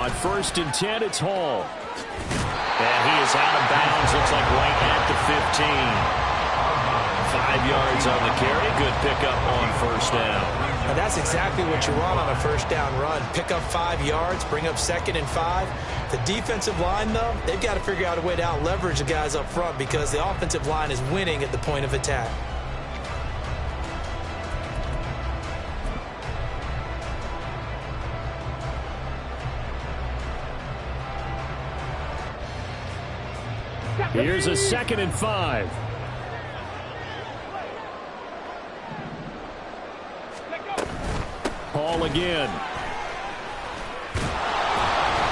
On 1st and 10, it's Hall. And he is out of bounds. Looks like right at the 15. 5 yards on the carry. Good pickup on 1st down. And that's exactly what you want on a 1st down run. Pick up 5 yards, bring up 2nd and 5. The defensive line, though, they've got to figure out a way to out-leverage the guys up front because the offensive line is winning at the point of attack. Here's a 2nd and 5. Hall again.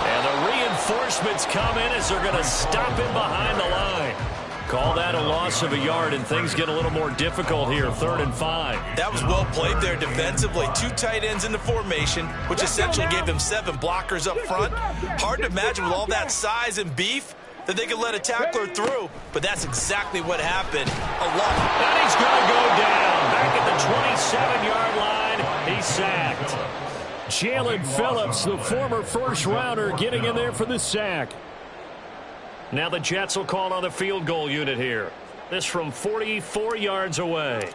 And the reinforcements come in as they're going to stop him behind the line. Call that a loss of a yard, and things get a little more difficult here. 3rd and 5. That was well played there defensively. 2 tight ends in the formation, which essentially gave them 7 blockers up front. Hard to imagine with all that size and beef that they could let a tackler through, but that's exactly what happened. A lot. And he's going to go down. Back at the 27-yard line, he's sacked. Jalen Phillips, the former first-rounder, getting in there for the sack. Now the Jets will call on the field goal unit here. This from 44 yards away.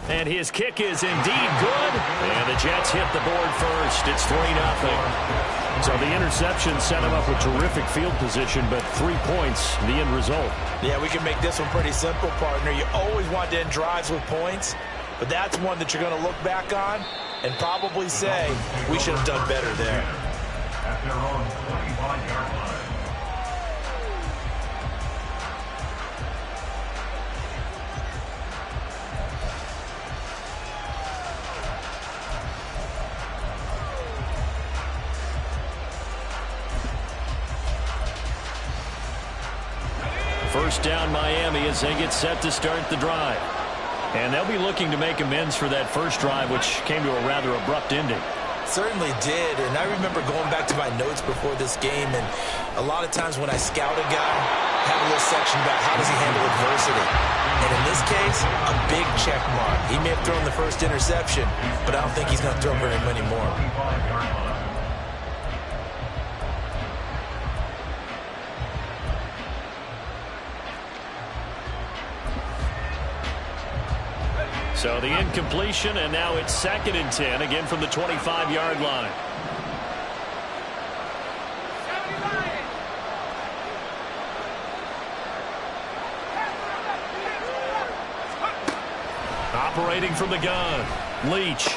And his kick is indeed good. And the Jets hit the board first. It's 3-0. So the interception set him up with terrific field position, but 3 points, the end result. Yeah, we can make this one pretty simple, partner. You always want to end drives with points, but that's one that you're going to look back on and probably say, we should have done better there. At their own 25-yard line. First down Miami as they get set to start the drive. And they'll be looking to make amends for that first drive, which came to a rather abrupt ending. Certainly did, and I remember going back to my notes before this game, and a lot of times when I scout a guy, I have a little section about how does he handle adversity. And in this case, a big check mark. He may have thrown the first interception, but I don't think he's going to throw very many more. So the incompletion, and now it's 2nd and 10, again from the 25-yard line. Operating from the gun, Leach.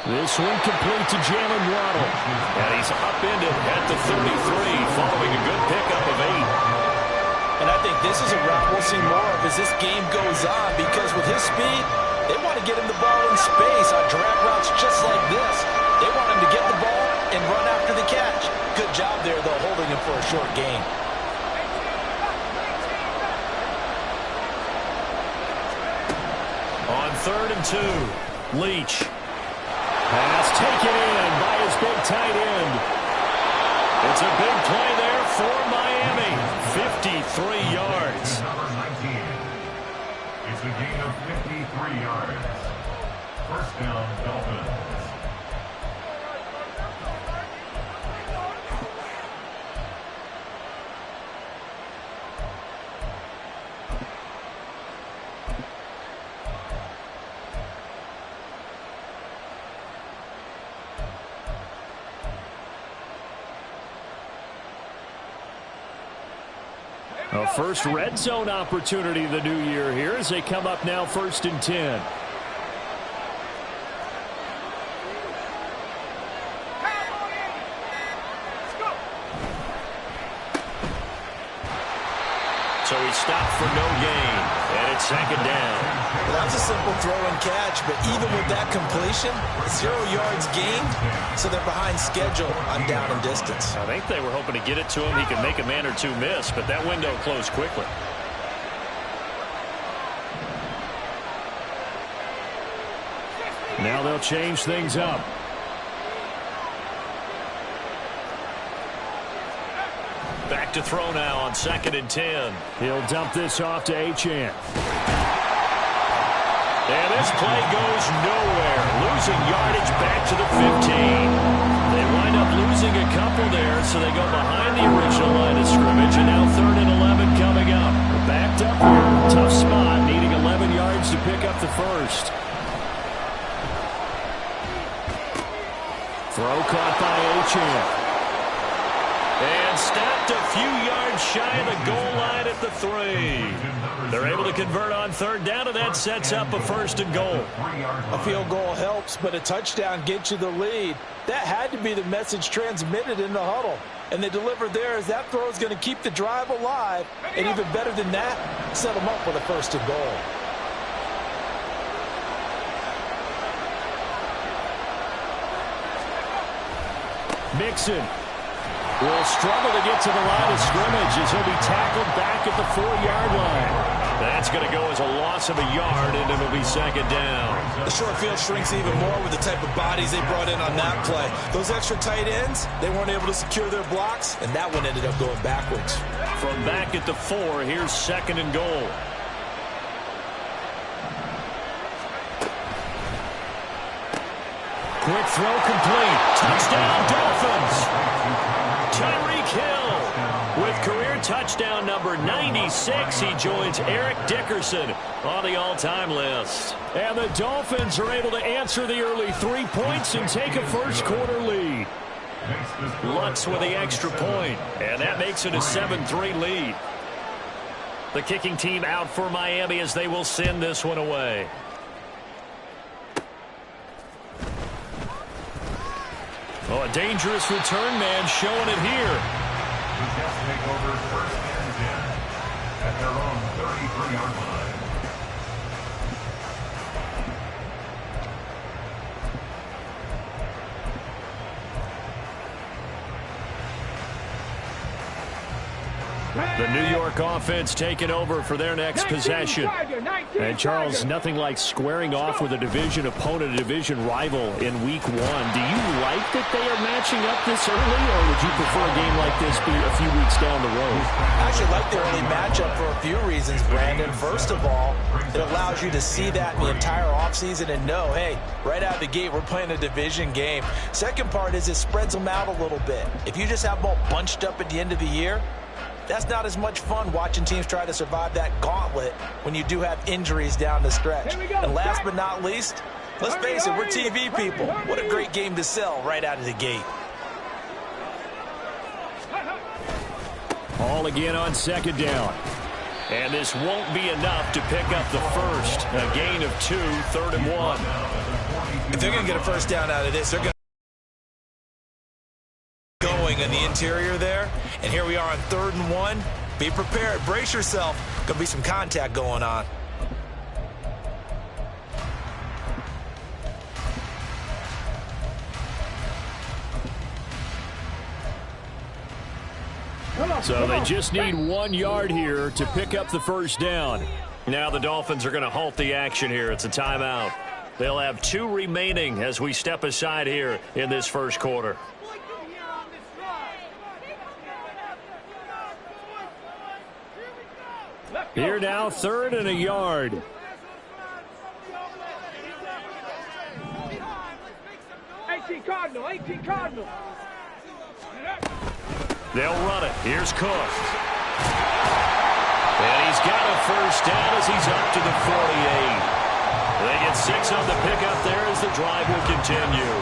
This one complete to Jalen Waddle. And he's upended at the 33, following a good pickup of 8. And I think this is a route we'll see more of as this game goes on, because with his speed, they want to get him the ball in space on drag routes just like this. They want him to get the ball and run after the catch. Good job there, though, holding him for a short gain. On 3rd and 2, Leach. Pass taken in by his big tight end. It's a big play there for Miami. 53 yards. Number 19. It's a gain of 53 yards. First down, Dolphins. A first red zone opportunity of the new year here as they come up now 1st and 10. So he stopped for no gain, and it's 2nd down. Well, that was a simple throw and catch, but even with that completion, 0 yards gained, so they're behind schedule on down and distance. I think they were hoping to get it to him. He could make a man or two miss, but that window closed quickly. Now they'll change things up. Back to throw now on 2nd and 10. He'll dump this off to Achane. And this play goes nowhere. Losing yardage back to the 15. They wind up losing a couple there, so they go behind the original line of scrimmage, and now 3rd and 11 coming up. Backed up here, tough spot, needing 11 yards to pick up the first. Throw caught by Achane. And stopped a few yards shy of the goal line at the 3. They're able to convert on 3rd down, and that sets up a 1st and goal. A field goal helps, but a touchdown gets you the lead. That had to be the message transmitted in the huddle. And they delivered there as that throw is going to keep the drive alive. And even better than that, set them up with a 1st and goal. Mixon will struggle to get to the line of scrimmage as he'll be tackled back at the 4-yard line. That's going to go as a loss of a yard, and it'll be 2nd down. The short field shrinks even more with the type of bodies they brought in on that play. Those extra tight ends, they weren't able to secure their blocks, and that one ended up going backwards. From back at the 4, here's 2nd and goal. Quick throw complete. Touchdown, Dolphins. Tyreek Hill with career touchdown number 96. He joins Eric Dickerson on the all-time list. And the Dolphins are able to answer the early 3 points and take a first-quarter lead. Lutz with the extra point, and that makes it a 7-3 lead. The kicking team out for Miami as they will send this one away. Oh, a dangerous return man showing it here. The Jets take over 1st and 10 at their own 33-yard line. The New York offense taking over for their next possession. And Charles, nothing like squaring off with a division opponent, a division rival in week 1. Do you like that they are matching up this early, or would you prefer a game like this be a few weeks down the road? I actually like the early matchup for a few reasons, Brandon. First of all, it allows you to see that in the entire offseason and know, hey, right out of the gate, we're playing a division game. Second part is it spreads them out a little bit. If you just have them all bunched up at the end of the year, that's not as much fun watching teams try to survive that gauntlet when you do have injuries down the stretch. And last but not least, let's face it, we're TV people. What a great game to sell right out of the gate. All again on 2nd down. And this won't be enough to pick up the first. A gain of 2, 3rd and 1. If they're going to get a first down out of this, they're going to in the interior there, and here we are on 3rd and 1. Be prepared, brace yourself. Gonna be some contact going on. So they just need 1 yard here to pick up the first down. Now the Dolphins are going to halt the action here. It's a timeout. They'll have 2 remaining as we step aside here in this first quarter. Here now, 3rd and a yard. They'll run it. Here's Cook. And he's got a first down as he's up to the 48. They get 6 on the pickup there as the drive will continue.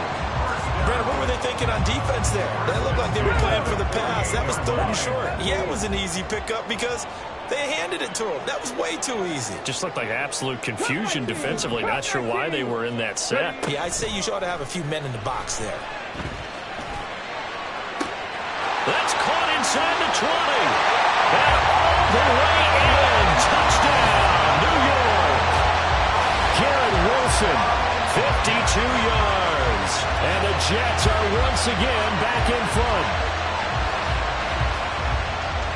Brandon, what were they thinking on defense there? That looked like they were playing for the pass. That was 3rd and short. Yeah, it was an easy pickup because they handed it to him. That was way too easy. Just looked like absolute confusion defensively. Not sure why they were in that set. Yeah, I'd say you ought to have a few men in the box there. That's caught inside the 20. And all the way in. Touchdown, New York. Garrett Wilson, 52 yards. And the Jets are once again back in front.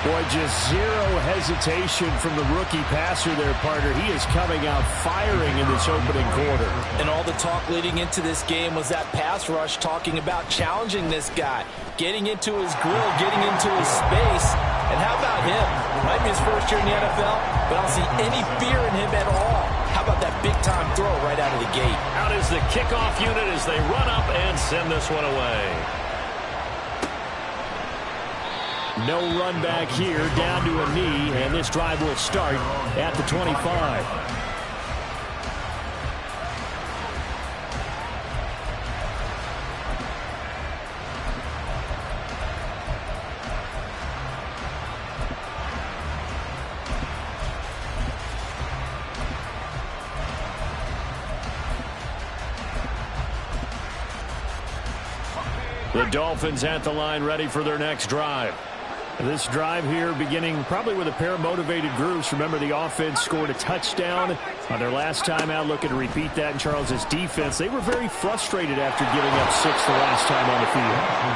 Boy, just zero hesitation from the rookie passer there, partner. He is coming out firing in this opening quarter. And all the talk leading into this game was that pass rush talking about challenging this guy, getting into his grill, getting into his space. And how about him? Might be his first year in the NFL, but I don't see any fear in him at all. How about that big-time throw right out of the gate? Out is the kickoff unit as they run up and send this one away. No run back here, down to a knee, and this drive will start at the 25. The Dolphins at the line ready for their next drive. This drive here beginning probably with a pair of motivated groups. Remember, the offense scored a touchdown on their last time out. Looking to repeat that in Charles's defense. They were very frustrated after giving up 6 the last time on the field.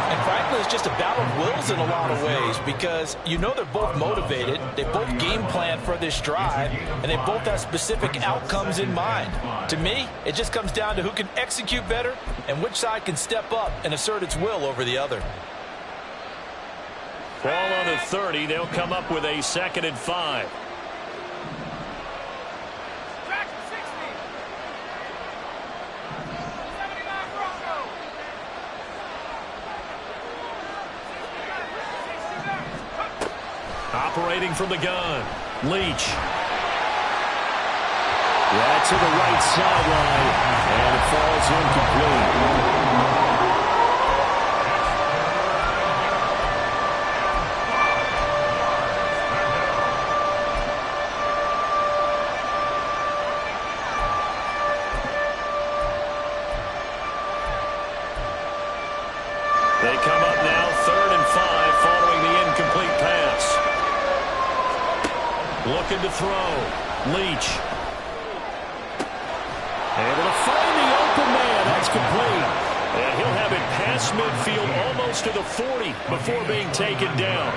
And frankly, it's just a battle of wills in a lot of ways because you know they're both motivated. They both game plan for this drive, and they both have specific outcomes in mind. To me, it just comes down to who can execute better and which side can step up and assert its will over the other. Ball on the 30. They'll come up with a 2nd and 5. Operating from the gun, Leach. That's to the right sideline, and it falls incomplete. They come up now 3rd and 5 following the incomplete pass. Looking to throw. Leach. Able to find the open man. That's complete. And he'll have it past midfield almost to the 40 before being taken down.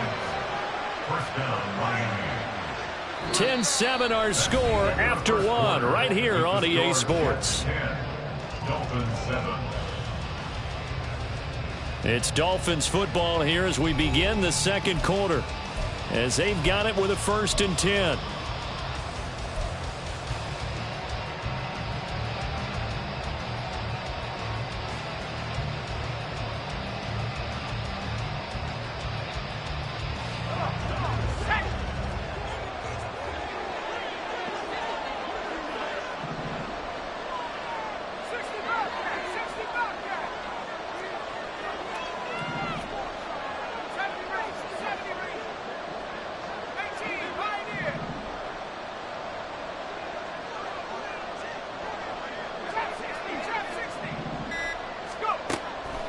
First down, Miami. 10-7 our score after 1 right here on EA Sports. 10, Dolphins 7. It's Dolphins football here as we begin the second quarter, as they've got it with a 1st and 10.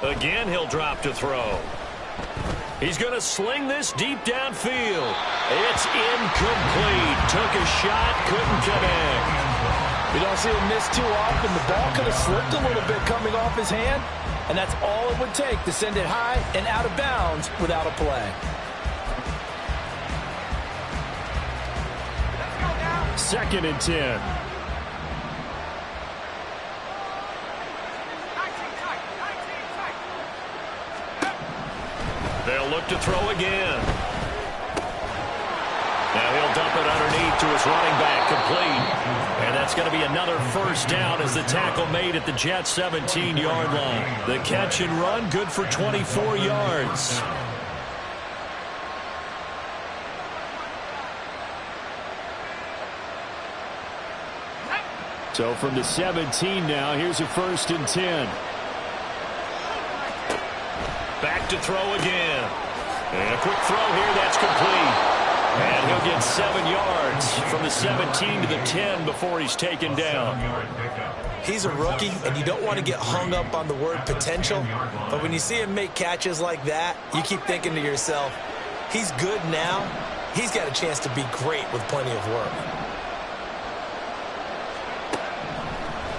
Again, he'll drop to throw. He's going to sling this deep downfield. It's incomplete. Took a shot, couldn't connect. We don't see him miss too often. The ball could have slipped a little bit coming off his hand, and that's all it would take to send it high and out of bounds without a play. Second and 10. They'll look to throw again. Now he'll dump it underneath to his running back, complete. And that's going to be another 1st down as the tackle made at the Jets' 17-yard line. The catch and run, good for 24 yards. So from the 17 now, here's a 1st and 10. Back to throw again. And a quick throw here, that's complete. And he'll get 7 yards from the 17 to the 10 before he's taken down. He's a rookie, and you don't want to get hung up on the word potential. But when you see him make catches like that, you keep thinking to yourself, he's good now. He's got a chance to be great with plenty of work.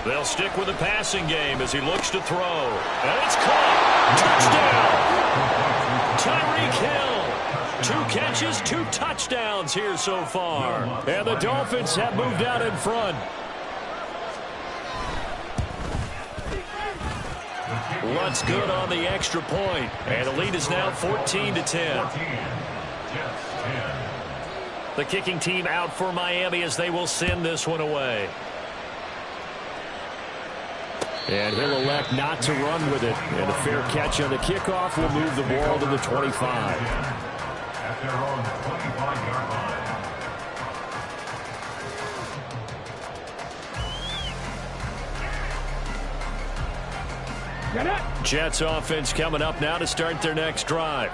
They'll stick with the passing game as he looks to throw. And it's caught. Touchdown. Tyreek Hill. 2 catches, 2 touchdowns here so far. And the Dolphins have moved out in front. Lunt's good on the extra point. And the lead is now 14-10. The kicking team out for Miami as they will send this one away. And he'll elect not to run with it. And a fair catch on the kickoff will move the ball to the 25. At their own 25-yard line. Jets offense coming up now to start their next drive.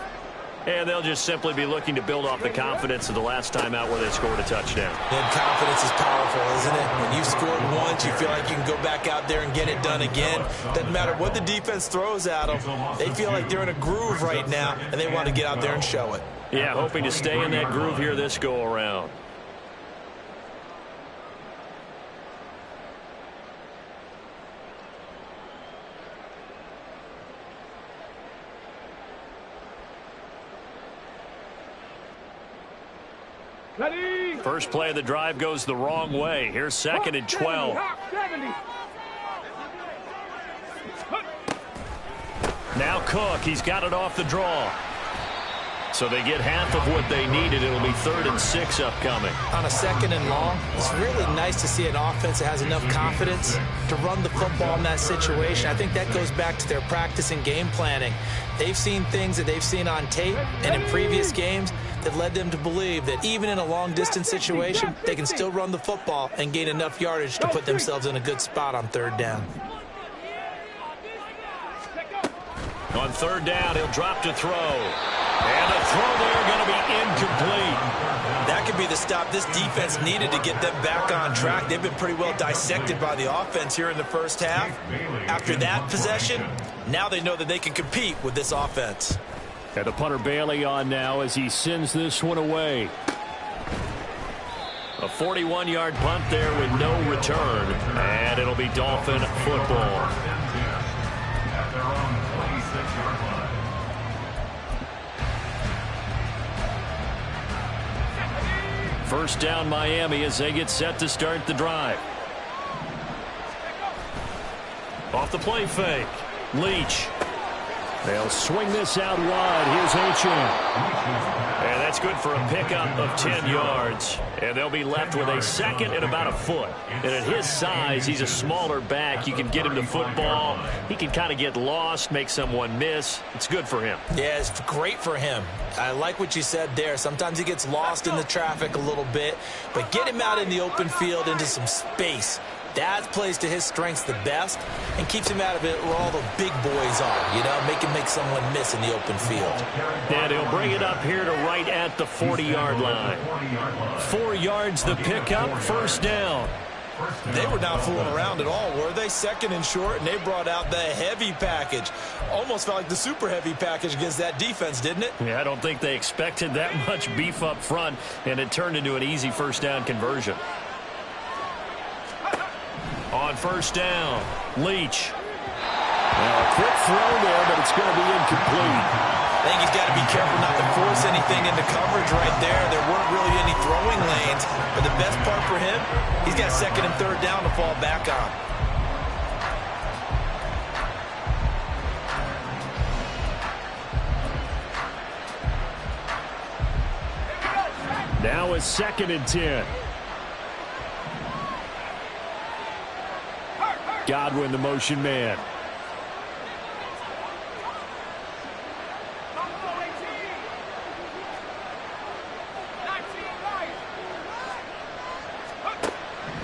And they'll just simply be looking to build off the confidence of the last time out where they scored a touchdown. And confidence is powerful, isn't it? When you've scored once, you feel like you can go back out there and get it done again. Doesn't matter what the defense throws at them. They feel like they're in a groove right now, and they want to get out there and show it. Yeah, hoping to stay in that groove here this go-around. First play of the drive goes the wrong way. Here's 2nd and 12. Now Cook, he's got it off the draw. So they get half of what they needed. It'll be 3rd and 6 upcoming. On a 2nd and long, it's really nice to see an offense that has enough confidence to run the football in that situation. I think that goes back to their practice and game planning. They've seen things that they've seen on tape and in previous games that led them to believe that even in a long-distance situation, they can still run the football and gain enough yardage to put themselves in a good spot on 3rd down. On 3rd down, he'll drop to throw. And a throw there going to be incomplete. That could be the stop this defense needed to get them back on track. They've been pretty well dissected by the offense here in the first half. After that possession, now they know that they can compete with this offense. And the punter Bailey on now as he sends this one away. A 41-yard punt there with no return. And it'll be Dolphin football. At their own 26-yard line. First down Miami as they get set to start the drive. Off the play fake. Leach. They'll swing this out wide. Here's Achane. And that's good for a pickup of 10 yards. And they'll be left with a 2nd and about a foot. And at his size, he's a smaller back. You can get him the football. He can kind of get lost, make someone miss. It's good for him. Yeah, it's great for him. I like what you said there. Sometimes he gets lost in the traffic a little bit. But get him out in the open field into some space. That plays to his strengths the best and keeps him out of it where all the big boys are, you know, make someone miss in the open field. And he'll bring it up here to right at the 40-yard line. 4 yards the pickup, 1st down. They were not fooling around at all, were they? 2nd and short, and they brought out the heavy package. Almost felt like the super heavy package against that defense, didn't it? Yeah, I don't think they expected that much beef up front, and it turned into an easy 1st down conversion. On 1st down, Leach. Now a quick throw there, but it's going to be incomplete. I think he's got to be careful not to force anything into coverage right there. There weren't really any throwing lanes, but the best part for him, he's got 2nd and 3rd down to fall back on. Now it's 2nd and 10. Godwin, the motion man.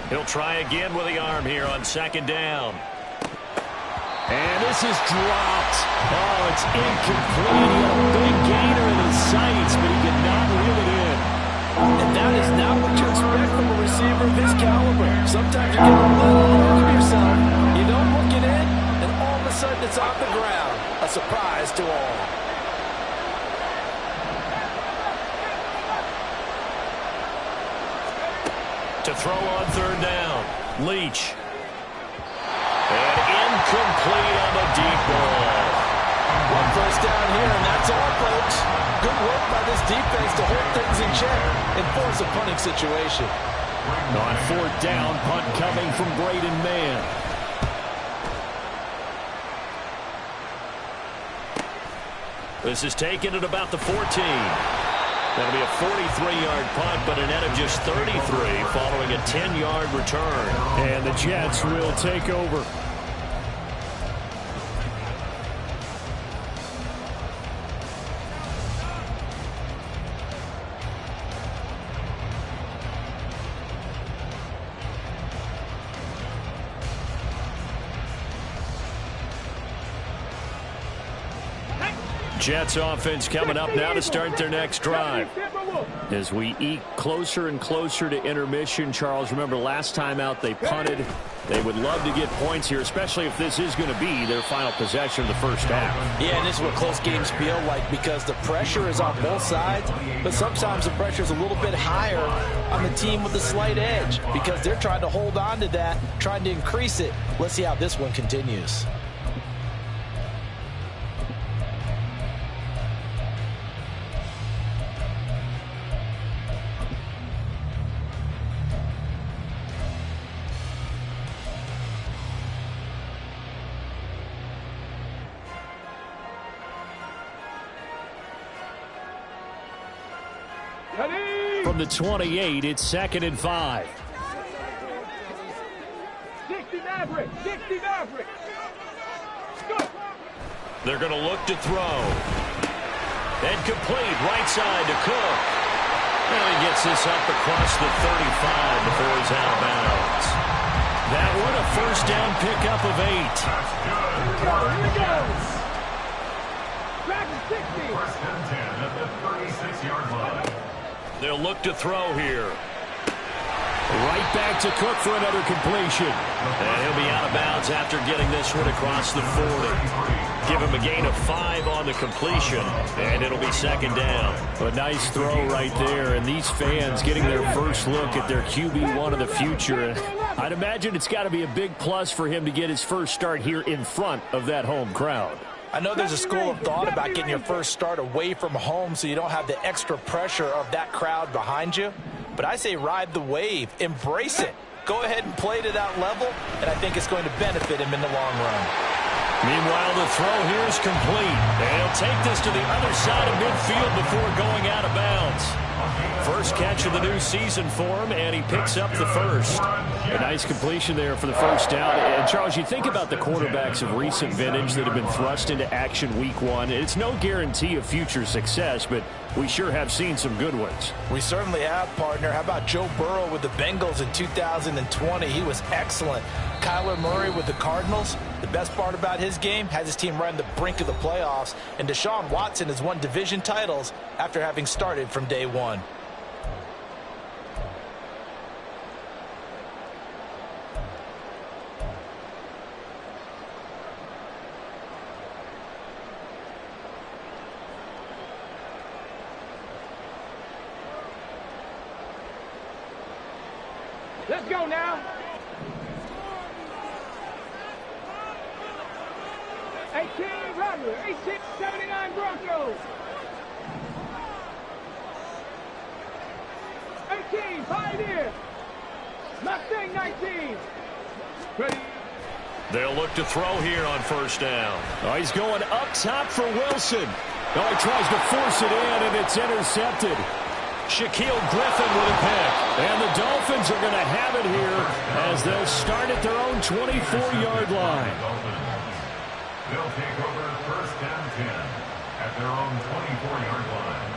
He'll try again with the arm here on 2nd down. And this is dropped. Oh, it's incomplete. He had a big gainer in his sights, but he did not reel it in. And that is not what you expect from a receiver of his caliber. Sometimes you get a little ahead of yourself. You don't look it in, and all of a sudden it's on the ground. A surprise to all. To throw on 3rd down. Leach. And incomplete on the deep ball. One 1st down here, and that's all, folks. Good work by this defense to hold things in check and force a punting situation. On 4th down, punt coming from Braden Mann. This is taken at about the 14. That'll be a 43-yard punt, but a net of just 33 following a 10-yard return. And the Jets will take over. Jets offense coming up now to start their next drive. As we eke closer and closer to intermission, Charles, remember last time out they punted. They would love to get points here, especially if this is going to be their final possession of the first half. Yeah, and this is what close games feel like because the pressure is on both sides, but sometimes the pressure is a little bit higher on the team with the slight edge because they're trying to hold on to that, trying to increase it. Let's see how this one continues. From the 28, it's 2nd and 5. 60 Maverick, 60 Maverick. They're going to look to throw. And complete, right side to Cook. And he gets this up across the 35 before he's out of bounds. That one a first down pickup of 8. Here we go. Back to 60. First and 10 at the 36-yard line. They'll look to throw here. Right back to Cook for another completion. And he'll be out of bounds after getting this one across the 40. Give him a gain of 5 on the completion, and it'll be 2nd down. A nice throw right there, and these fans getting their first look at their QB1 of the future. And I'd imagine it's got to be a big plus for him to get his first start here in front of that home crowd. I know there's a school of thought about getting your first start away from home so you don't have the extra pressure of that crowd behind you. But I say ride the wave. Embrace it. Go ahead and play to that level, and I think it's going to benefit him in the long run. Meanwhile, the throw here is complete. And he'll take this to the other side of midfield before going out of bounds. First catch of the new season for him, and he picks up the first. A nice completion there for the first down. And, Charles, you think about the quarterbacks of recent vintage that have been thrust into action week 1. It's no guarantee of future success, but we sure have seen some good ones. We certainly have, partner. How about Joe Burrow with the Bengals in 2020? He was excellent. Kyler Murray with the Cardinals. The best part about his game has his team right on the brink of the playoffs. And Deshaun Watson has won division titles after having started from day 1. Let's go now. 18 Rattler, 1879 Broncos. 18 Pioneer. Mustang 19. Ready. They'll look to throw here on first down. Oh, he's going up top for Wilson. Oh, he tries to force it in, and it's intercepted. Shaquille Griffin with a pick. And the Dolphins are going to have it here as they'll start at their own 24-yard line. They'll take over first and 10 at their own 24-yard line.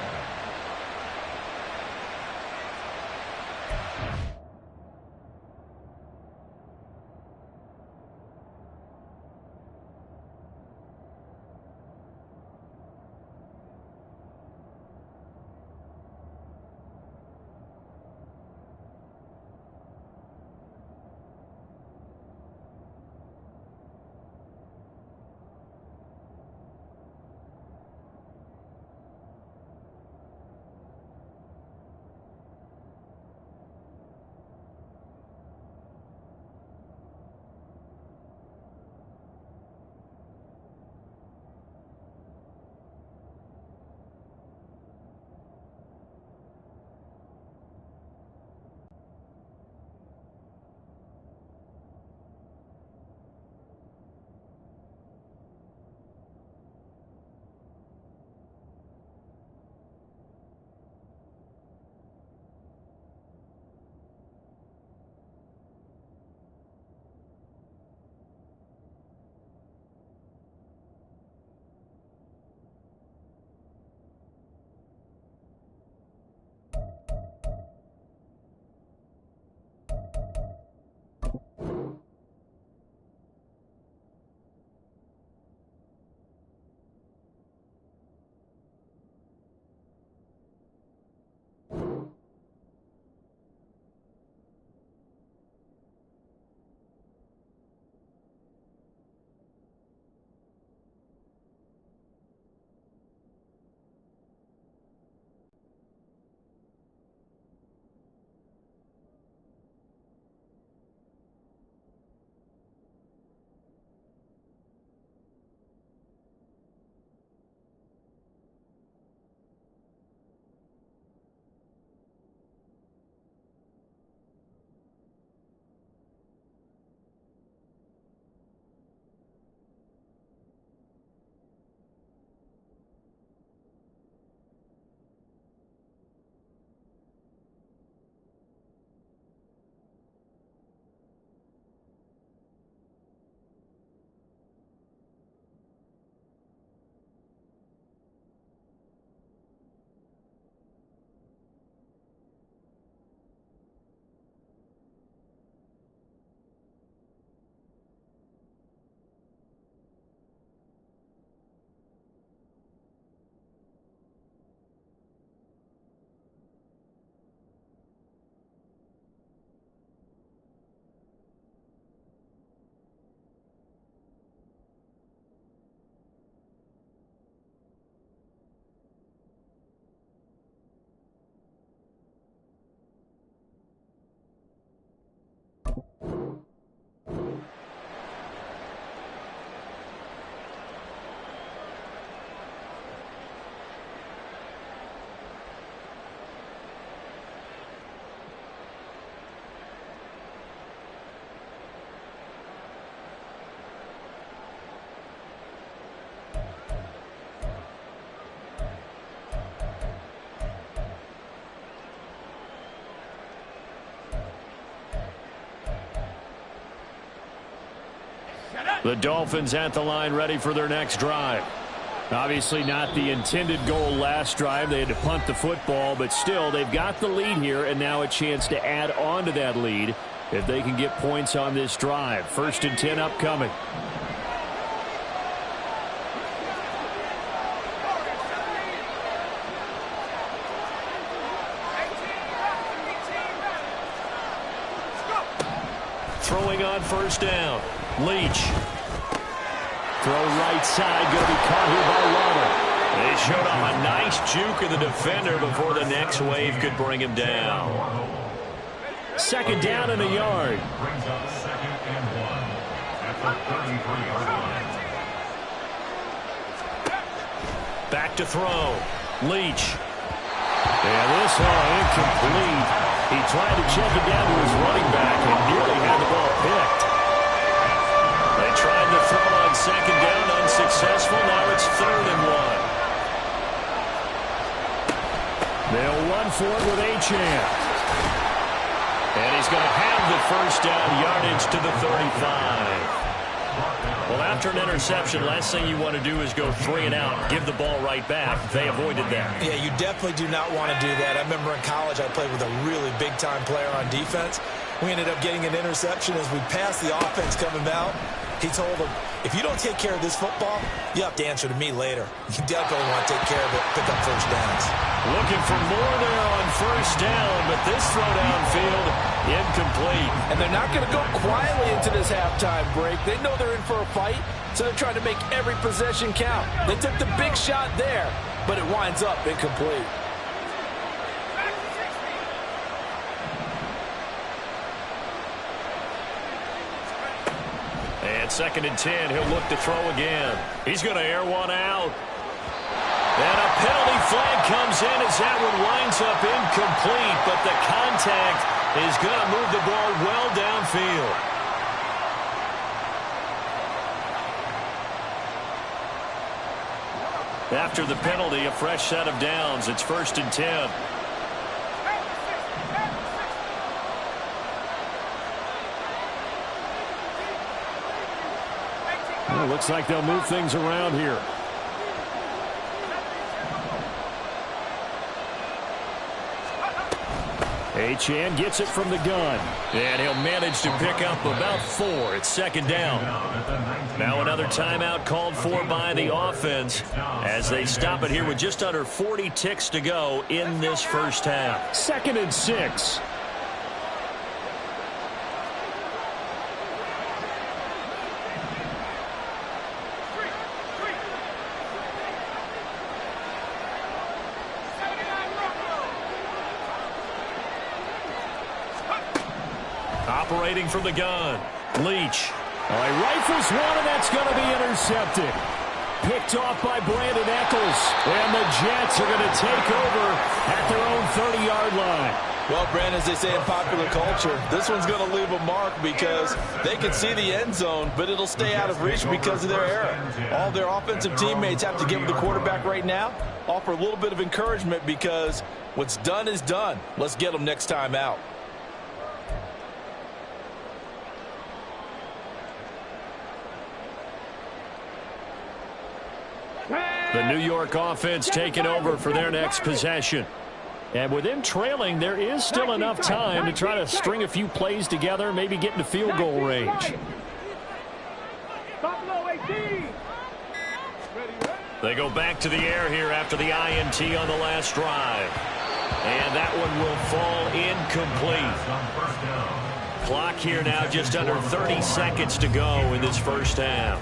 The Dolphins at the line ready for their next drive. Obviously not the intended goal last drive. They had to punt the football, but still they've got the lead here and now a chance to add on to that lead if they can get points on this drive. 1st and 10 upcoming. Throwing on 1st down. Leach. Throw right side, going to be caught here by Waddle. They showed off a nice juke of the defender before the next wave could bring him down. 2nd down and a yard. Brings up 2nd and 1 at the 33-yard line. Back to throw. Leach. And this incomplete. He tried to check it down to his running back and nearly had the ball picked. They tried to throw on 2nd down, unsuccessful. Now it's 3rd and 1. They'll run for it with Achane. And he's going to have the 1st down, yardage to the 35. Well, after an interception, last thing you want to do is go 3 and out, give the ball right back. They avoided that. Yeah, you definitely do not want to do that. I remember in college I played with a really big-time player on defense. We ended up getting an interception as we passed the offense coming out. He told him, if you don't take care of this football, you have to answer to me later. You definitely want to take care of it, pick up 1st downs. Looking for more there on 1st down, but this throw downfield, incomplete. And they're not going to go quietly into this halftime break. They know they're in for a fight, so they're trying to make every possession count. They took the big shot there, but it winds up incomplete. And 2nd and 10, he'll look to throw again. He's going to air one out. And a penalty flag comes in as that one winds up incomplete, but the contact is going to move the ball well downfield. After the penalty, a fresh set of downs. It's 1st and 10. Well, looks like they'll move things around here. Achane gets it from the gun. And he'll manage to pick up about 4. It's 2nd down. Now another timeout called for by the offense as they stop it here with just under 40 ticks to go in this 1st half. 2nd and 6. Operating from the gun. Leach. All right, rifles one, and that's going to be intercepted. Picked off by Brandon Eccles. And the Jets are going to take over at their own 30-yard line. Well, Brandon, as they say in popular culture, this one's going to leave a mark because they can see the end zone, but it'll stay out of reach because of their error. All their offensive teammates have to give the quarterback right now, offer a little bit of encouragement because what's done is done. Let's get them next time out. The New York offense taking over for their next possession. And with them trailing, there is still enough time to try to string a few plays together, maybe get into field goal range. They go back to the air here after the INT on the last drive. And that one will fall incomplete. Clock here now, just under 30 seconds to go in this 1st half.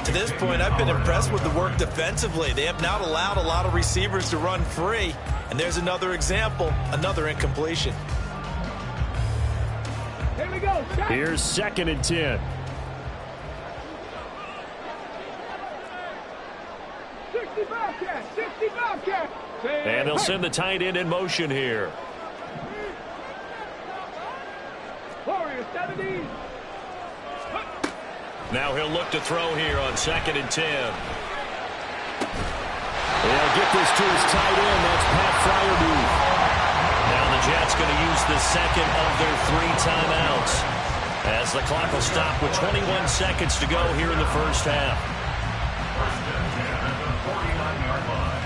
To this point, I've been impressed with the work defensively. They have not allowed a lot of receivers to run free. And there's another example, another incompletion. Here we go. Here's 2nd and 10. 65 catch, 65 catch. And they'll send the tight end in motion here. Warriors, 70. Now he'll look to throw here on 2nd and 10. They'll get this to his tight end. That's Pat Fryermuth. Now the Jets going to use the 2nd of their 3 timeouts. As the clock will stop with 21 seconds to go here in the first half. First and 10 at the 49-yard line.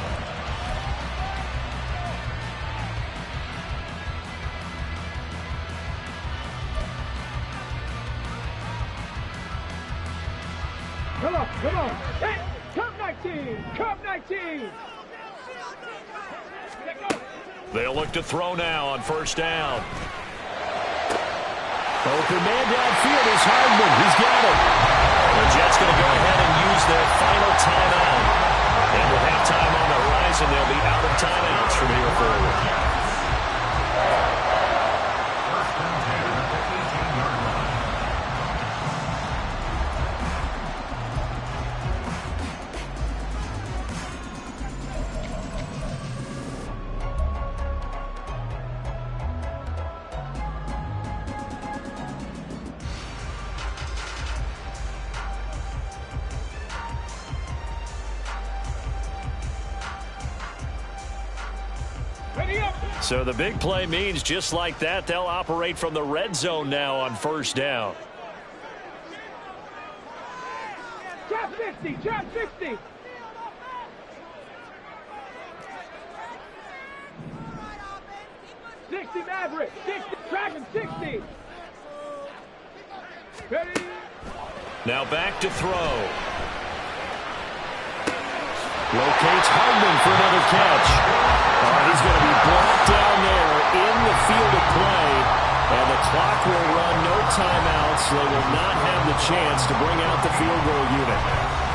Come on, come on. Hey, Cup 19, Cup 19. They'll look to throw now on first down. Open man downfield is Hardman. He's got it. The Jets going to go ahead and use their final timeout. And with halftime on the horizon, they'll be out of timeouts from here forward. First and 10 at the 18-yard line. So the big play means just like that, they'll operate from the red zone now on first down. Trap 60, trap 60. Maverick, 60, tracking 60. Ready? Now back to throw. Locates Hardman for another catch. He's going to be brought down there in the field of play. And the clock will run, no timeouts. They will not have the chance to bring out the field goal unit.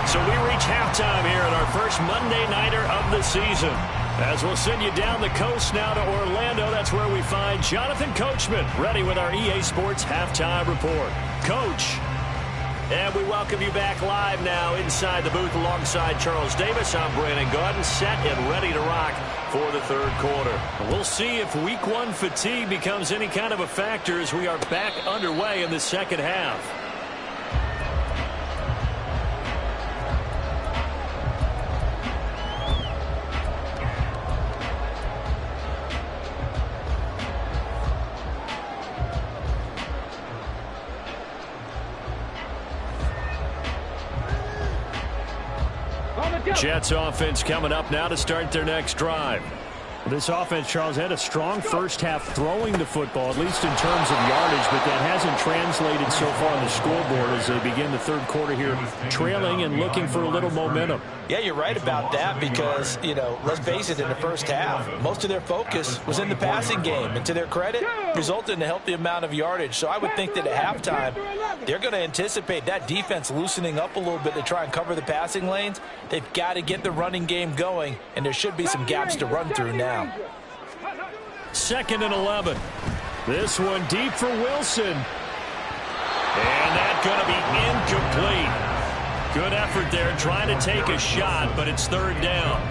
So we reach halftime here in our first Monday Nighter of the season. As we'll send you down the coast now to Orlando, that's where we find Jonathan Coachman, ready with our EA Sports Halftime Report. Coach. And we welcome you back live now inside the booth alongside Charles Davis. I'm Brandon Gaudin, set and ready to rock for the third quarter. We'll see if week one fatigue becomes any kind of a factor as we are back underway in the second half. Jets offense coming up now to start their next drive. This offense, Charles, had a strong first half throwing the football, at least in terms of yardage, but that hasn't translated so far on the scoreboard as they begin the third quarter here, trailing and looking for a little momentum. Yeah, you're right about that because, you know, let's face it, in the first half, most of their focus was in the passing game. And to their credit, resulted in a healthy amount of yardage. So I would think that at halftime, they're going to anticipate that defense loosening up a little bit to try and cover the passing lanes. They've got to get the running game going, and there should be some gaps to run through now. Second and 11. This one deep for Wilson. And that's going to be incomplete. Good effort there trying to take a shot, but it's third down.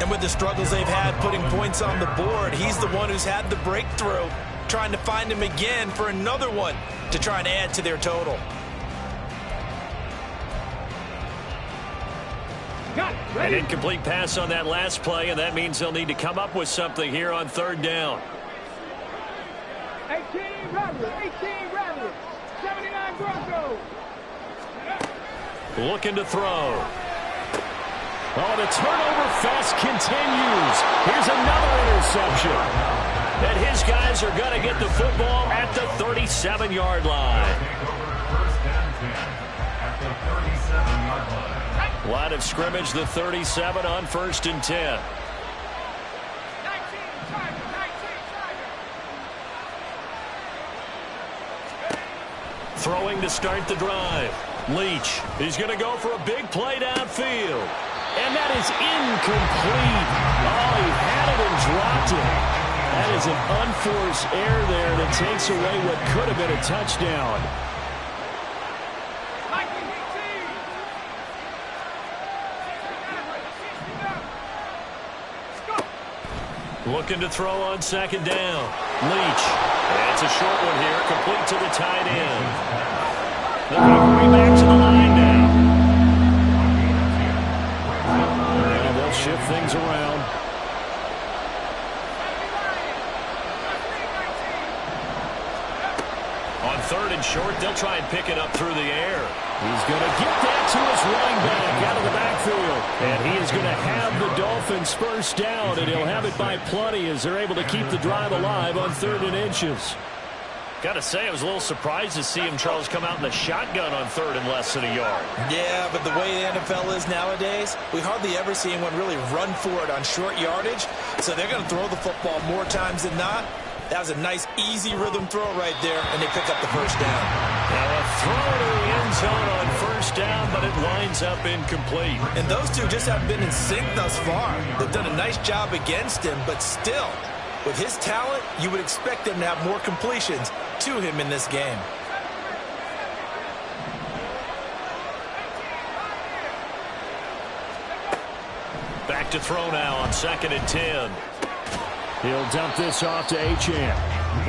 And with the struggles they've had putting points on the board, he's the one who's had the breakthrough, trying to find him again for another one to try and add to their total. An incomplete pass on that last play, and that means they'll need to come up with something here on third down. 18 Ravens, 79 Broncos. Looking to throw. Oh, the turnover fest continues. Here's another interception. And his guys are going to get the football at the 37-yard line. First and 10 at the 37-yard line. Line of scrimmage, the 37 on first and 10. Throwing to start the drive. Leach, he's going to go for a big play downfield. And that is incomplete. Oh, he had it and dropped it. That is an unforced error there that takes away what could have been a touchdown. Looking to throw on second down. Leach. It's a short one here, complete to the tight end. They're going to hurry back to the line now. And they'll shift things around. On third and short. They'll try and pick it up through the air. He's going to get that to his running back out of the backfield. And he is going to have the Dolphins first down, and he'll have it by plenty as they're able to keep the drive alive on 3rd and inches. Got to say, I was a little surprised to see him, Charles, come out in the shotgun on 3rd and less than a yard. Yeah, but the way the NFL is nowadays, we hardly ever see anyone really run for it on short yardage. So they're going to throw the football more times than not. That was a nice, easy rhythm throw right there, and they pick up the first down. Now a throw to the end zone on first down, but it winds up incomplete. And those two just haven't been in sync thus far. They've done a nice job against him, but still, with his talent, you would expect them to have more completions to him in this game. Back to throw now on 2nd and 10. He'll dump this off to Achane.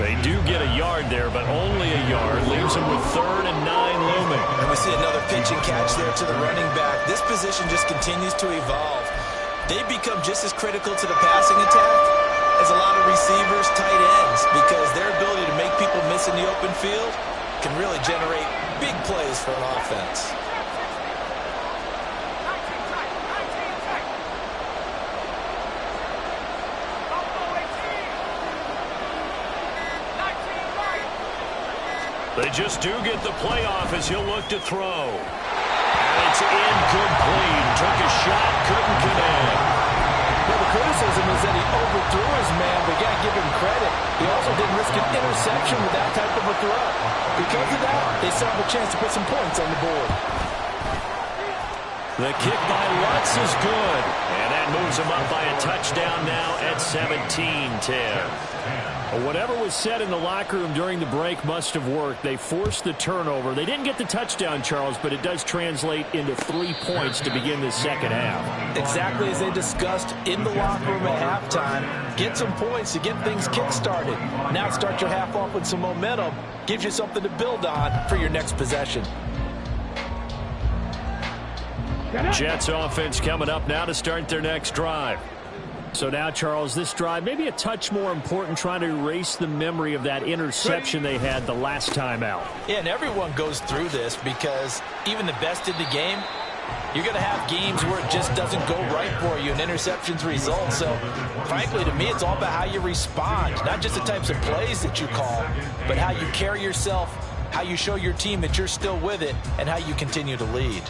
They do get a yard there, but only a yard. Leaves him with 3rd and 9 looming. And we see another pitch and catch there to the running back. This position just continues to evolve. They become just as critical to the passing attack as a lot of receivers, tight ends, because their ability to make people miss in the open field can really generate big plays for an offense. They just do get the playoff as he'll look to throw. And it's incomplete. Took a shot, couldn't connect. Well, the criticism is that he overthrew his man, but you got to give him credit. He also didn't risk an interception with that type of a throw. Because of that, they still have a chance to put some points on the board. The kick by Lutz is good. And that moves him up by a touchdown now at 17-10. Whatever was said in the locker room during the break must have worked. They forced the turnover. They didn't get the touchdown, Charles, but it does translate into 3 points to begin the second half. Exactly as they discussed in the locker room at halftime. Get some points to get things kick-started. Now start your half off with some momentum. Gives you something to build on for your next possession. Jets offense coming up now to start their next drive. So now, Charles, this drive maybe a touch more important, trying to erase the memory of that interception they had the last time out. Yeah, and everyone goes through this because even the best in the game, you're going to have games where it just doesn't go right for you and interceptions result. So, frankly, to me, it's all about how you respond, not just the types of plays that you call, but how you carry yourself, how you show your team that you're still with it, and how you continue to lead.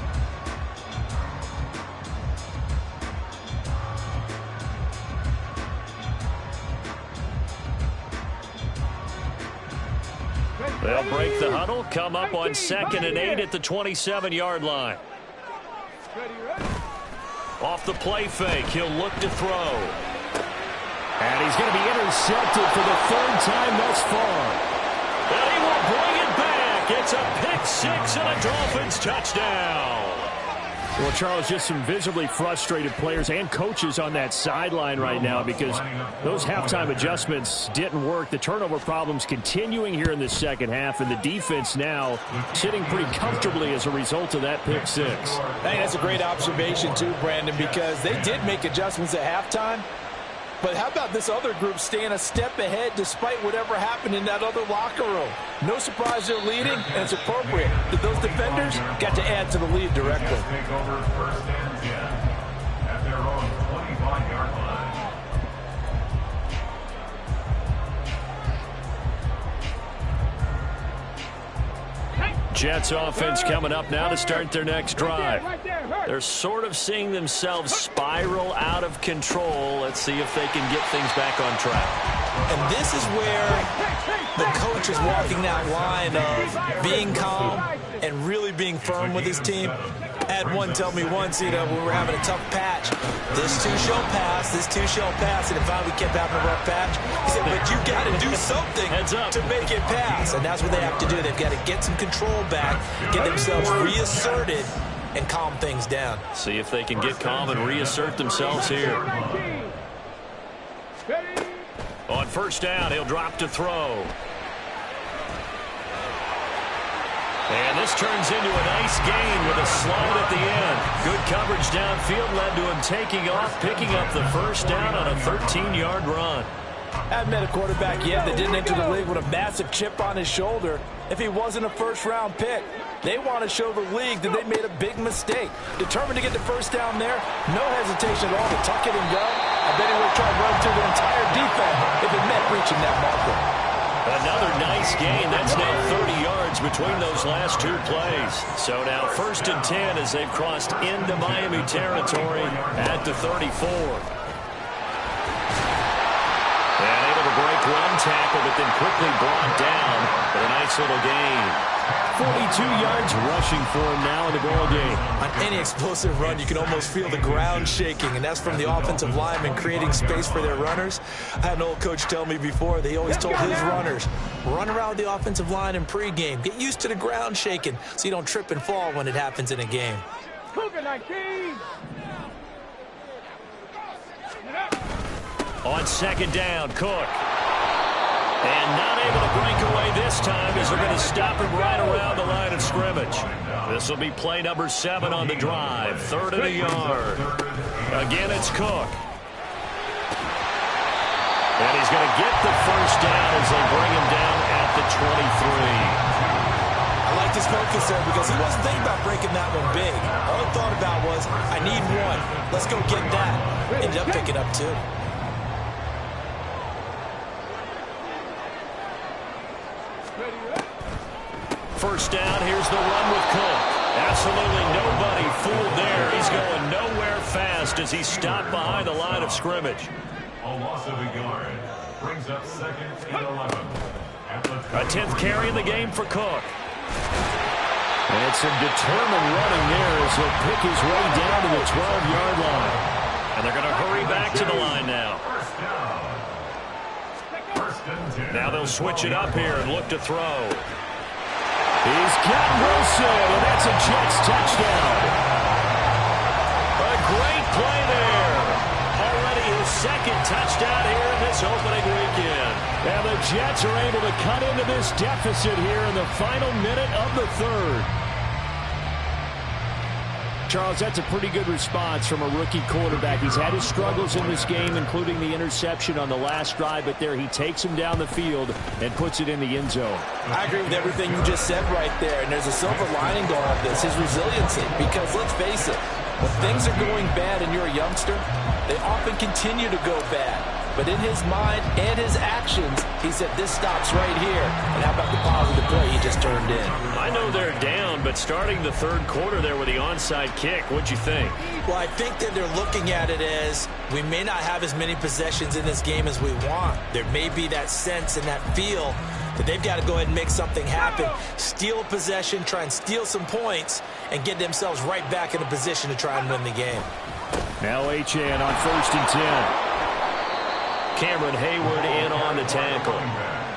They'll break the huddle, come up on 2nd and 8 at the 27-yard line. Off the play fake, he'll look to throw. And he's going to be intercepted for the 3rd time thus far. And he will bring it back. It's a pick 6 and a Dolphins touchdown. Well, Charles, just some visibly frustrated players and coaches on that sideline right now because those halftime adjustments didn't work. The turnover problems continuing here in the second half, and the defense now sitting pretty comfortably as a result of that pick 6. I think that's a great observation too, Brandon, because they did make adjustments at halftime. But how about this other group staying a step ahead despite whatever happened in that other locker room? No surprise they're leading, and it's appropriate that those defenders got to add to the lead directly. Take over 1st and 10 at their own 25-yard line. Jets offense coming up now to start their next drive. They're sort of seeing themselves spiral out of control. Let's see if they can get things back on track. And this is where the coach is walking that line of being calm and really being firm with his team. I had one tell me once, when we were having a tough patch, this too shall pass, this too shall pass, and if we kept having a rough patch, he said, but you got to do something to make it pass, and that's what they have to do. They've got to get some control back, get themselves reasserted, and calm things down. See if they can get calm and reassert themselves here. On 1st down, he'll drop to throw. And this turns into a nice gain with a slide at the end. Good coverage downfield led to him taking off, picking up the 1st down on a 13-yard run. I haven't met a quarterback yet that didn't enter the league with a massive chip on his shoulder if he wasn't a first-round pick. They want to show the league that they made a big mistake. Determined to get the first down there, no hesitation at all to tuck it and go. I bet he would try to run through the entire defense if it meant reaching that marker. Another nice gain. That's now 30 yards between those last two plays. So now 1st and 10 as they've crossed into Miami territory at the 34. And able to break one tackle, but then quickly brought down for a nice little gain. 42 yards rushing for him now in the ball game. On any explosive run, you can almost feel the ground shaking, and that's from the offensive linemen creating space for their runners. I had an old coach tell me before, they always told his runners, run around the offensive line in pregame. Get used to the ground shaking so you don't trip and fall when it happens in a game. Cougar 19. On 2nd down, Cook. And not able to break away this time as they're going to stop him right around the line of scrimmage. This will be play number 7 on the drive. 3rd and a yard. Again, it's Cook. And he's going to get the first down as they bring him down at the 23. I like his focus there because he wasn't thinking about breaking that one big. All he thought about was, I need one. Let's go get that. Ended up picking up 2. First down, here's the run with Cook. Absolutely nobody fooled there. He's going nowhere fast as he stopped behind the line of scrimmage. A loss of a yard brings up 2nd and 11. A 10th carry in the game for Cook. And some determined running there as he'll pick his way down to the 12-yard line. And they're going to hurry back to the line now. Now they'll switch it up here and look to throw. He's got Wilson, and that's a Jets touchdown. A great play there. Already his 2nd touchdown here in this opening weekend. And the Jets are able to cut into this deficit here in the final minute of the 3rd. Charles, that's a pretty good response from a rookie quarterback. He's had his struggles in this game, including the interception on the last drive, but there he takes him down the field and puts it in the end zone. I agree with everything you just said right there, and there's a silver lining to all of this, his resiliency, because let's face it, when things are going bad and you're a youngster, they often continue to go bad. But in his mind and his actions, he said, this stops right here. And how about the positive play he just turned in? I know they're down, but starting the 3rd quarter there with the onside kick, what'd you think? Well, I think that they're looking at it as we may not have as many possessions in this game as we want. There may be that sense and that feel that they've got to go ahead and make something happen, steal a possession, try and steal some points, and get themselves right back in a position to try and win the game. Now HN on 1st and 10. Cameron Hayward in on the tackle.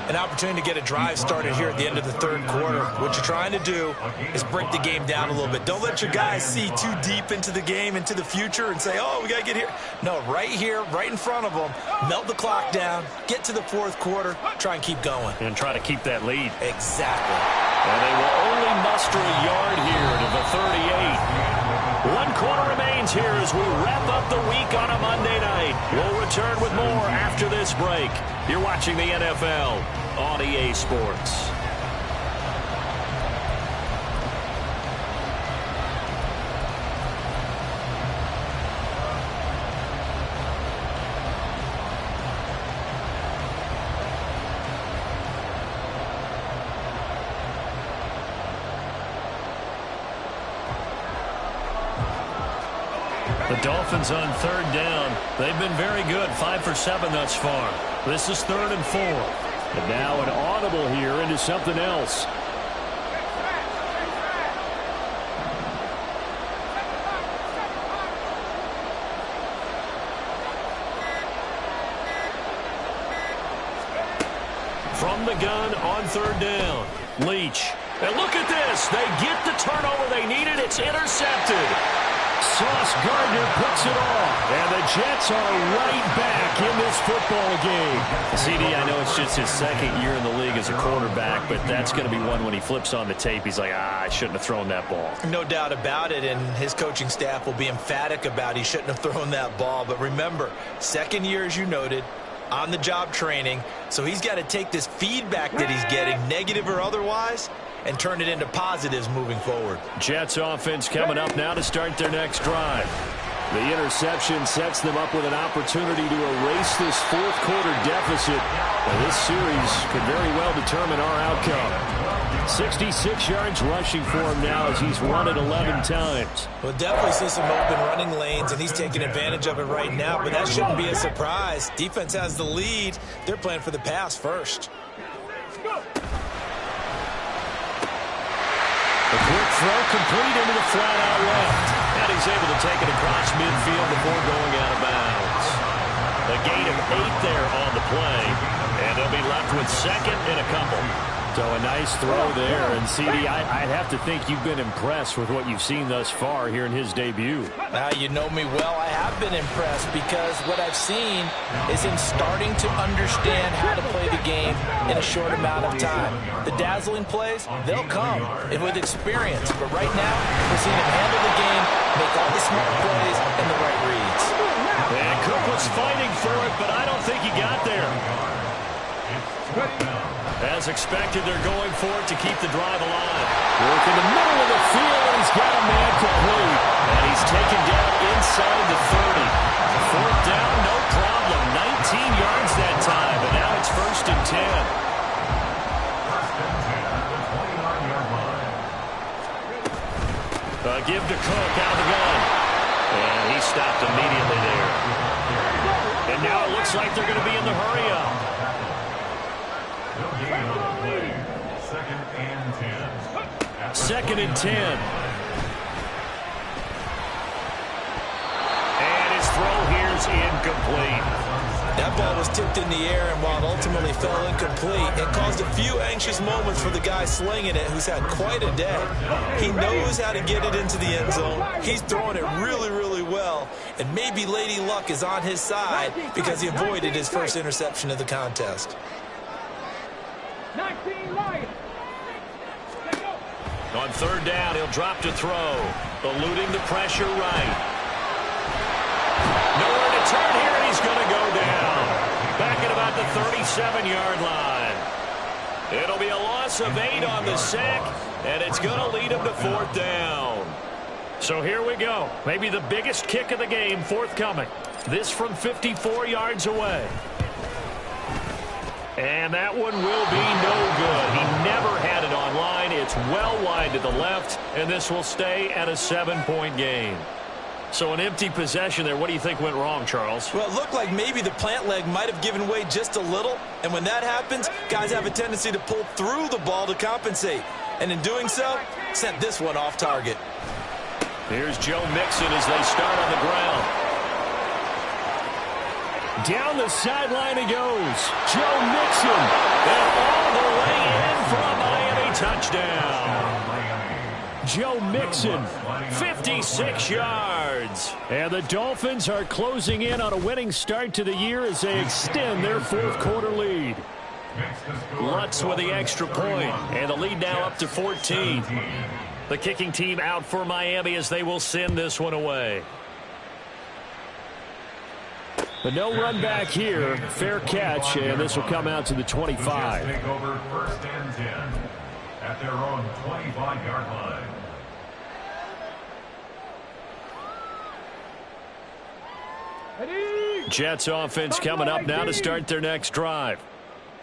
An opportunity to get a drive started here at the end of the 3rd quarter. What you're trying to do is break the game down a little bit. Don't let your guys see too deep into the game, into the future, and say, oh, we got to get here. No, right here, right in front of them, melt the clock down, get to the 4th quarter, try and keep going. And try to keep that lead. Exactly. And they will only muster a yard here to the 38. 1 quarter remains here as we wrap up the week on a Monday night. We'll return with more after this break. You're watching the NFL on EA Sports. The Dolphins on 3rd down. They've been very good, 5 for 7 thus far. This is 3rd and 4. And now an audible here into something else. From the gun on 3rd down. Leach. And look at this. They get the turnover they needed. It's intercepted. Sauce Gardner puts it off. And the Jets are right back in this football game. CD, I know it's just his 2nd year in the league as a quarterback, but that's going to be one when he flips on the tape. He's like, I shouldn't have thrown that ball. No doubt about it, and his coaching staff will be emphatic about he shouldn't have thrown that ball. But remember, 2nd year, as you noted, on-the-job training, so he's got to take this feedback that he's getting, negative or otherwise, and turn it into positives moving forward. Jets offense coming up now to start their next drive. The interception sets them up with an opportunity to erase this fourth quarter deficit. And this series could very well determine our outcome. 66 yards rushing for him now as he's run it 11 times. Well, definitely see some open running lanes, and he's taking advantage of it right now, but that shouldn't be a surprise. Defense has the lead. They're playing for the pass first. A quick throw complete into the flat out left. And he's able to take it across midfield before going out of bounds. A gain of 8 there on the play. And they'll be left with second and a couple. So a nice throw there. And, CD, I'd have to think you've been impressed with what you've seen thus far here in his debut. Now, you know me well. I have been impressed because what I've seen is him starting to understand how to play the game in a short amount of time. The dazzling plays, they'll come and with experience. But right now, we're seeing him handle the game, make all the smart plays, and the right reads. And Cook was fighting for it, but I don't think he got there. As expected, they're going for it to keep the drive alive. Work in the middle of the field, and he's got a man complete. And he's taken down inside the 30. Fourth down, no problem. 19 yards that time, and now it's 1st and 10. Give to Cook out of the gun. And he stopped immediately there. And now it looks like they're going to be in the hurry-up. Second and 10. And his throw here's incomplete. That ball was tipped in the air, and while it ultimately fell incomplete, it caused a few anxious moments for the guy slinging it, who's had quite a day. He knows how to get it into the end zone. He's throwing it really, really well, and maybe Lady Luck is on his side because he avoided his first interception of the contest. 19 Lions. On third down, he'll drop to throw, eluding the pressure right. Nowhere to turn here, and he's going to go down. Back at about the 37-yard line. It'll be a loss of 8 on the sack, and it's going to lead him to 4th down. So here we go. Maybe the biggest kick of the game forthcoming. This from 54 yards away. And that one will be no good. He never had it on line. It's well wide to the left, and this will stay at a 7-point game. So an empty possession there. What do you think went wrong, Charles? Well, it looked like maybe the plant leg might have given way just a little. And when that happens, guys have a tendency to pull through the ball to compensate. And in doing so, sent this one off target. Here's Joe Mixon as they start on the ground. Down the sideline he goes. Joe Mixon. And all the way in for a Miami touchdown. Joe Mixon, 56 yards. And the Dolphins are closing in on a winning start to the year as they extend their fourth quarter lead. Lutz with the extra point, and the lead now up to 14. The kicking team out for Miami as they will send this one away. But no run back here. Fair catch, and this will come out to the 25. Take over 1st and 10 at their own 25-yard line. Jets offense coming up now to start their next drive.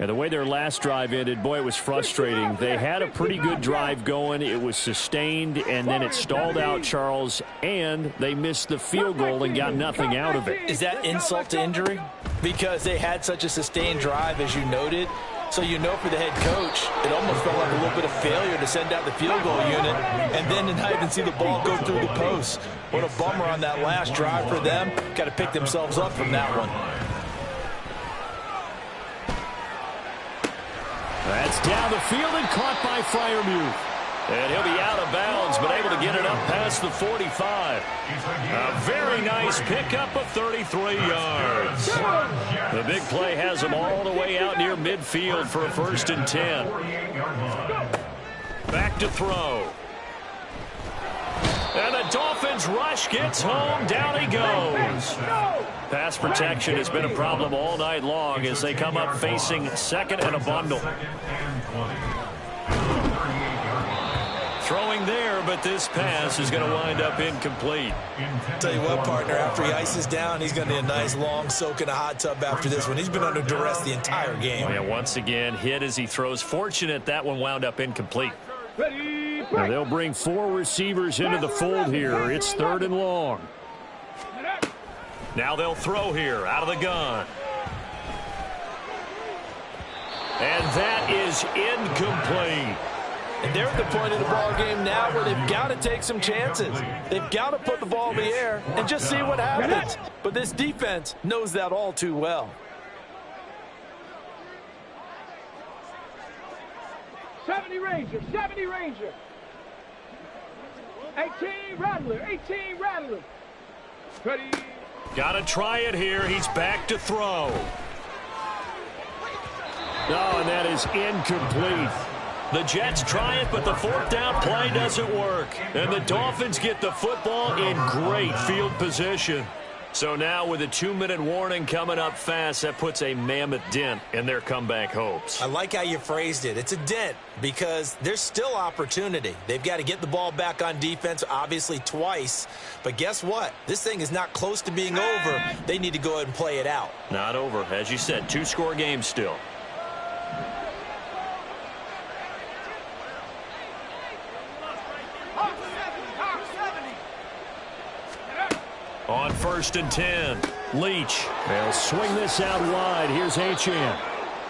And the way their last drive ended, boy, it was frustrating. They had a pretty good drive going. It was sustained, and then it stalled out, Charles, and they missed the field goal and got nothing out of it. Is that insult to injury? Because they had such a sustained drive, as you noted. So you know for the head coach, it almost felt like a little bit of failure to send out the field goal unit and then to not even see the ball go through the post. What a bummer on that last drive for them. Got to pick themselves up from that one. That's down the field and caught by Freiermuth. And he'll be out of bounds, but able to get it up past the 45. A very nice pickup of 33 yards. The big play has him all the way out near midfield for a 1st and 10. Back to throw. And the Dolphins rush gets home. Down he goes. Pass protection has been a problem all night long as they come up facing second and a bundle. Throwing there, but this pass is going to wind up incomplete. Tell you what, partner, after he ices down, he's going to need a nice long soak in a hot tub after this one. He's been under duress the entire game. Yeah, once again, hit as he throws. Fortunate that one wound up incomplete. Now they'll bring 4 receivers into the fold here. It's 3rd and long. Now they'll throw here out of the gun. And that is incomplete. And they're at the point of the ball game now where they've got to take some chances. They've got to put the ball in the air and just see what happens. But this defense knows that all too well. 70 Ranger, 70 Ranger. 18 Rattler, 18 Rattler. Ready. Got to try it here. He's back to throw. Oh, and that is incomplete. The Jets try it, but the 4th down play doesn't work. And the Dolphins get the football in great field position. So now with a 2-minute warning coming up fast, that puts a mammoth dent in their comeback hopes. I like how you phrased it. It's a dent because there's still opportunity. They've got to get the ball back on defense, obviously twice. But guess what? This thing is not close to being over. They need to go ahead and play it out. Not over. As you said, 2-score game still. On 1st and 10, Leach. They'll swing this out wide. Here's Achane.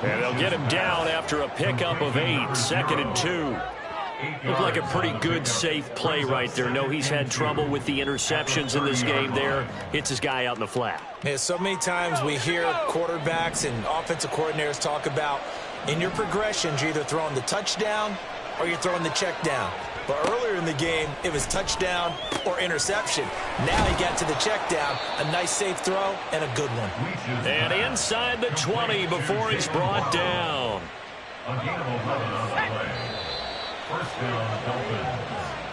And they'll get him down after a pickup of 8, 2nd and 2. Looked like a pretty good, safe play right there. No, he's had trouble with the interceptions in this game there. Hits his guy out in the flat. Yeah, so many times we hear quarterbacks and offensive coordinators talk about in your progressions, you're either throwing the touchdown or you're throwing the check down. But earlier in the game, it was touchdown or interception. Now he got to the check down, a nice safe throw, and a good one. And inside the 20 before he's brought down.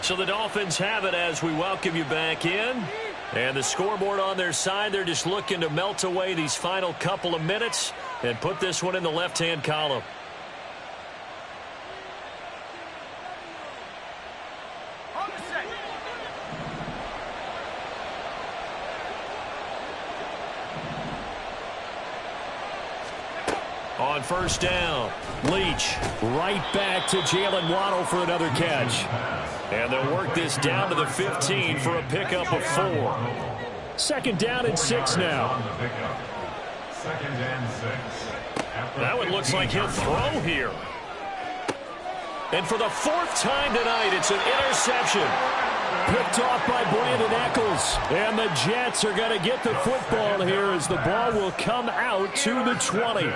So the Dolphins have it as we welcome you back in. And the scoreboard on their side, they're just looking to melt away these final couple of minutes and put this one in the left-hand column. On 1st down, Leach right back to Jalen Waddle for another catch. And they'll work this down to the 15 for a pickup of 4. 2nd down and 6 now. 2nd and 6. That one looks like he'll throw here. And for the 4th time tonight, it's an interception. Picked off by Brandon Eccles. And the Jets are going to get the football here as the ball will come out to the 20.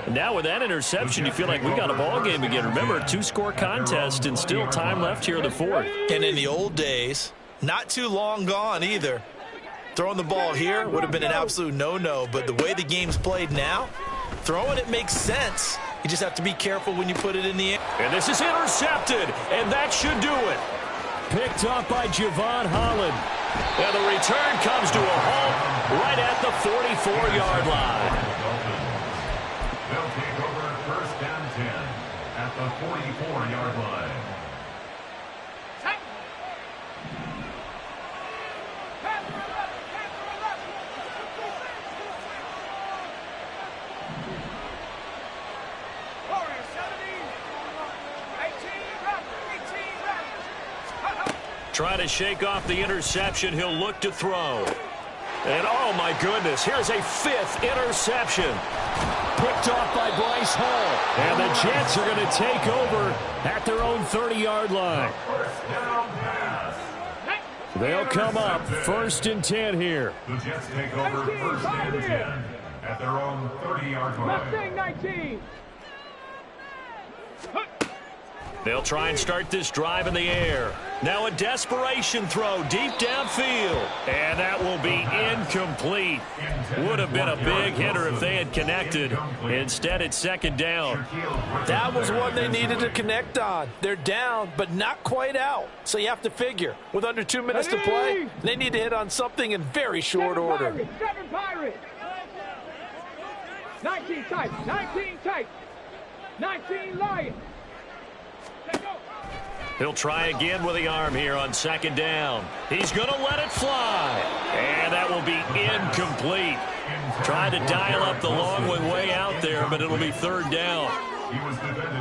And now with that interception, you feel like we got a ball game again. Remember, a 2-score contest and still time left here in the 4th. And in the old days, not too long gone either, throwing the ball here would have been an absolute no-no. But the way the game's played now, throwing it makes sense. You just have to be careful when you put it in the air. And this is intercepted, and that should do it. Picked up by Javon Holland. And the return comes to a halt right at the 44-yard line. They'll take over 1st and 10 at the 44-yard line. Try to shake off the interception. He'll look to throw. And, oh, my goodness, here's a 5th interception. Picked off by Bryce Hall. And the Jets are going to take over at their own 30-yard line. They'll come up 1st and 10 here. The Jets take over 1st and 10 at their own 30-yard line. Mustang 19. They'll try and start this drive in the air. Now a desperation throw deep downfield. And that will be incomplete. Would have been a big hitter if they had connected. Instead, it's second down. That was one they needed to connect on. They're down, but not quite out. So you have to figure, with under 2 minutes to play, they need to hit on something in very short order. 7 Pirates. 19 tight. 19 tight. 19 Lions. He'll try again with the arm here on second down. He's going to let it fly. And that will be incomplete. Trying to dial up the long one way out there, but it'll be third down.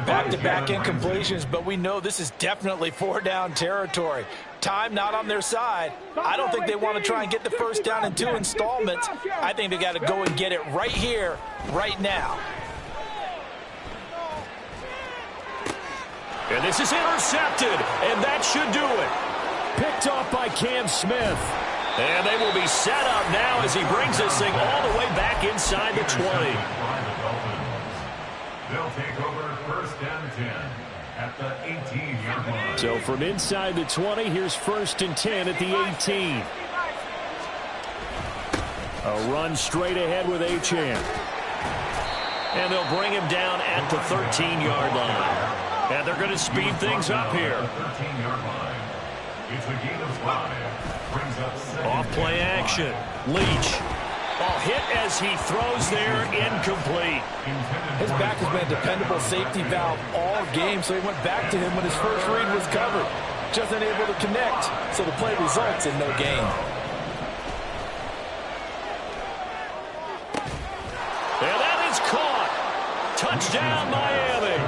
Back-to-back incompletions, but we know this is definitely 4-down territory. Time not on their side. I don't think they want to try and get the first down in 2 installments. I think they got to go and get it right here, right now. And this is intercepted, and that should do it. Picked off by Cam Smith. And they will be set up now as he brings this thing all the way back inside the 20. They'll take over first and 10 at the 18-yard line. So from inside the 20, here's first and 10 at the 18. A run straight ahead with Achane. And they'll bring him down at the 13-yard line. And they're going to speed things up here. 13-yard line. It's a gain of 5. Brings up Off play action. Leach. Ball hit as he throws there, incomplete. His back has been a dependable safety valve all game, so he went back to him when his first read was covered. Just unable to connect, so the play results in no gain. And that is caught. Touchdown, Miami.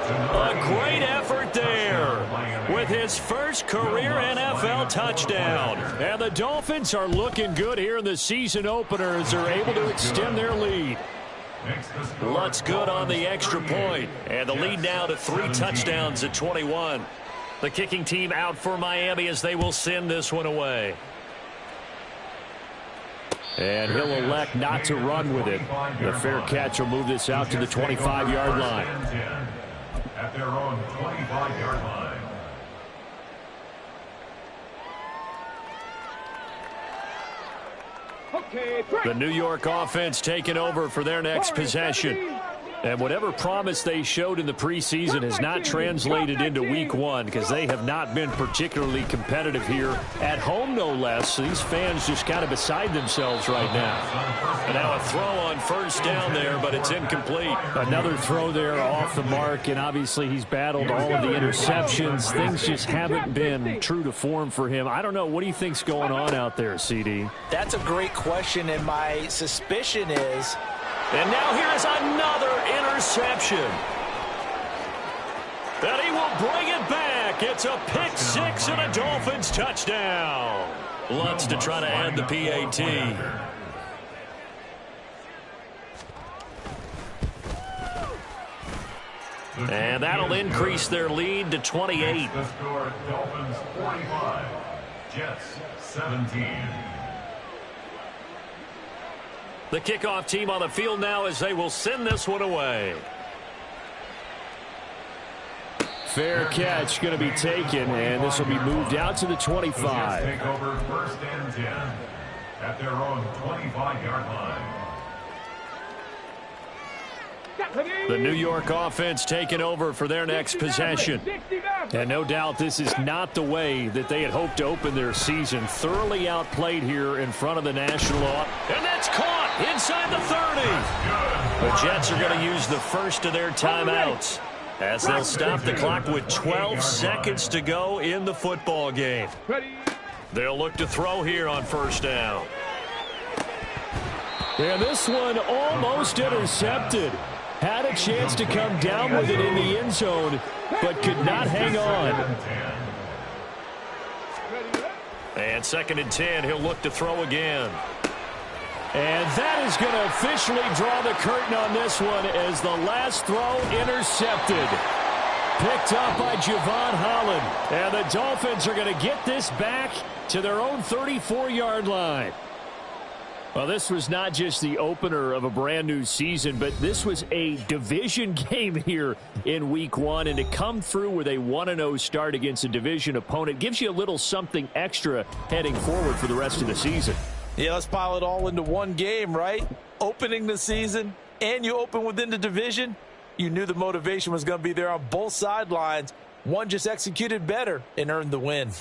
A great effort there with his first career NFL touchdown. And the Dolphins are looking good here in the season opener as they're able to extend their lead. Looks good on the extra point. And the lead now to 3 touchdowns at 21. The kicking team out for Miami as they will send this one away. And he'll elect not to run with it. The fair catch will move this out to the 25-yard line. At their own 25-yard line. The New York offense taking over for their next possession. And whatever promise they showed in the preseason has not translated into week 1 because they have not been particularly competitive here at home, no less. These fans just kind of beside themselves right now. And now a throw on first down there, but it's incomplete. Another throw there off the mark, and obviously he's battled all of the interceptions. Things just haven't been true to form for him. I don't know. What do you think's going on out there, CD? That's a great question, and my suspicion is... And now here is another interception. And he will bring it back. It's a pick 6 and a Dolphins touchdown. Lutz to try to add the PAT. And that'll increase their lead to 28. The score, Dolphins 45, Jets 17. The kickoff team on the field now as they will send this one away. Fair catch going to be taken, and this will be moved out to the 25. Take over first and 10 at their own 25-yard line. The New York offense taking over for their next possession. And no doubt this is not the way that they had hoped to open their season. Thoroughly outplayed here in front of the national. And that's caught inside the 30. The Jets are going to use the first of their timeouts as they'll stop the clock with 12 seconds to go in the football game. They'll look to throw here on first down. And this one almost intercepted. Had a chance to come down with it in the end zone, but could not hang on. And second and 10, he'll look to throw again. And that is going to officially draw the curtain on this one as the last throw intercepted. Picked up by Javon Holland. And the Dolphins are going to get this back to their own 34-yard line. Well, this was not just the opener of a brand new season, but this was a division game here in week 1. And to come through with a 1-0 start against a division opponent gives you a little something extra heading forward for the rest of the season. Yeah, let's pile it all into one game, right? Opening the season, and you open within the division. You knew the motivation was going to be there on both sidelines. One just executed better and earned the win.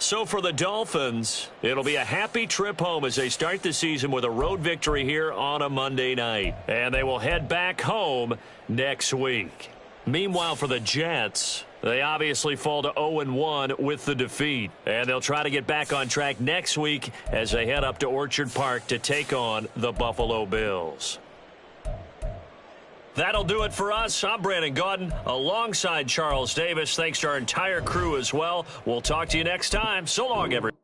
So for the Dolphins, it'll be a happy trip home as they start the season with a road victory here on a Monday night. And they will head back home next week. Meanwhile, for the Jets, they obviously fall to 0-1 with the defeat. And they'll try to get back on track next week as they head up to Orchard Park to take on the Buffalo Bills. That'll do it for us. I'm Brandon Gaudin alongside Charles Davis. Thanks to our entire crew as well. We'll talk to you next time. So long, everyone.